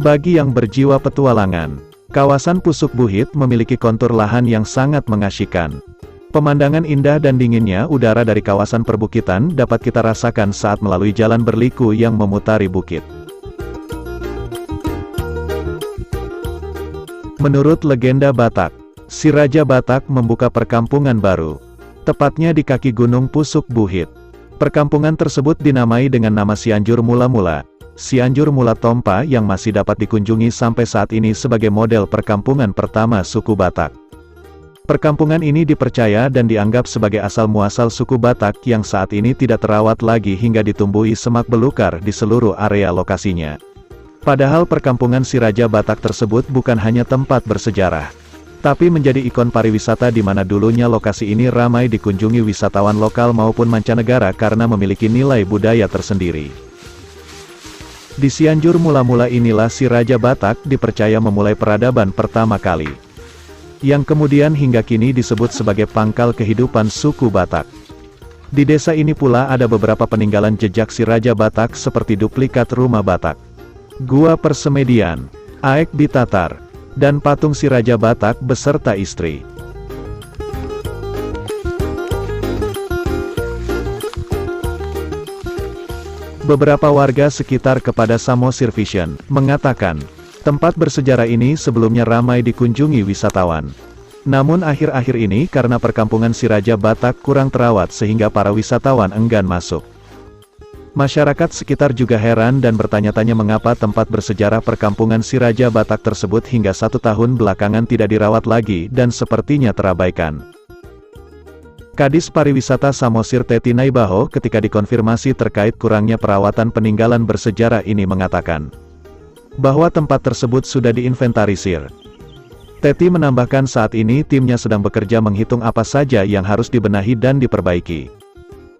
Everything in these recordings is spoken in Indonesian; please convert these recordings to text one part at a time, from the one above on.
Bagi yang berjiwa petualangan, kawasan Pusuk Buhit memiliki kontur lahan yang sangat mengasyikkan. Pemandangan indah dan dinginnya udara dari kawasan perbukitan dapat kita rasakan saat melalui jalan berliku yang memutari bukit. Menurut legenda Batak, si Raja Batak membuka perkampungan baru, tepatnya di kaki Gunung Pusuk Buhit. Perkampungan tersebut dinamai dengan nama Cianjur Mula-Mula, Cianjur Mula Tompa, yang masih dapat dikunjungi sampai saat ini sebagai model perkampungan pertama suku Batak. Perkampungan ini dipercaya dan dianggap sebagai asal-muasal suku Batak yang saat ini tidak terawat lagi hingga ditumbuhi semak belukar di seluruh area lokasinya. Padahal perkampungan si Raja Batak tersebut bukan hanya tempat bersejarah, tapi menjadi ikon pariwisata di mana dulunya lokasi ini ramai dikunjungi wisatawan lokal maupun mancanegara karena memiliki nilai budaya tersendiri. Di Cianjur Mula-Mula inilah si Raja Batak dipercaya memulai peradaban pertama kali, yang kemudian hingga kini disebut sebagai pangkal kehidupan suku Batak. Di desa ini pula ada beberapa peninggalan jejak si Raja Batak seperti duplikat rumah Batak, gua persemedian, aek ditatar, dan patung si Raja Batak beserta istri. Beberapa warga sekitar kepada Samosir Vision mengatakan, tempat bersejarah ini sebelumnya ramai dikunjungi wisatawan. Namun akhir-akhir ini karena perkampungan si Raja Batak kurang terawat sehingga para wisatawan enggan masuk. Masyarakat sekitar juga heran dan bertanya-tanya mengapa tempat bersejarah perkampungan si Raja Batak tersebut hingga 1 tahun belakangan tidak dirawat lagi dan sepertinya terabaikan. Kadis Pariwisata Samosir Teti Naibaho ketika dikonfirmasi terkait kurangnya perawatan peninggalan bersejarah ini mengatakan bahwa tempat tersebut sudah diinventarisir. Teti menambahkan saat ini timnya sedang bekerja menghitung apa saja yang harus dibenahi dan diperbaiki.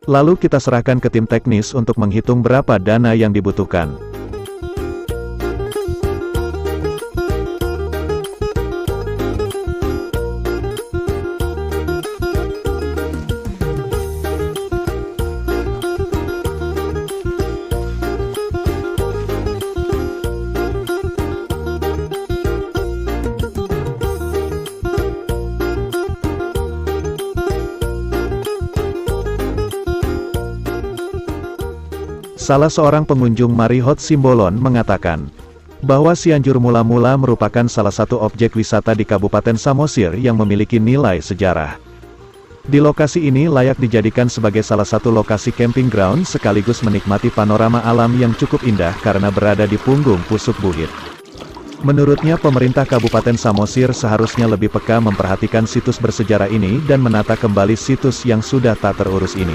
Lalu kita serahkan ke tim teknis untuk menghitung berapa dana yang dibutuhkan. Salah seorang pengunjung Marihot Simbolon mengatakan bahwa Cianjur Mula-Mula merupakan salah satu objek wisata di Kabupaten Samosir yang memiliki nilai sejarah. Di lokasi ini layak dijadikan sebagai salah satu lokasi camping ground sekaligus menikmati panorama alam yang cukup indah karena berada di punggung Pusuk Buhit. Menurutnya pemerintah Kabupaten Samosir seharusnya lebih peka memperhatikan situs bersejarah ini dan menata kembali situs yang sudah tak terurus ini.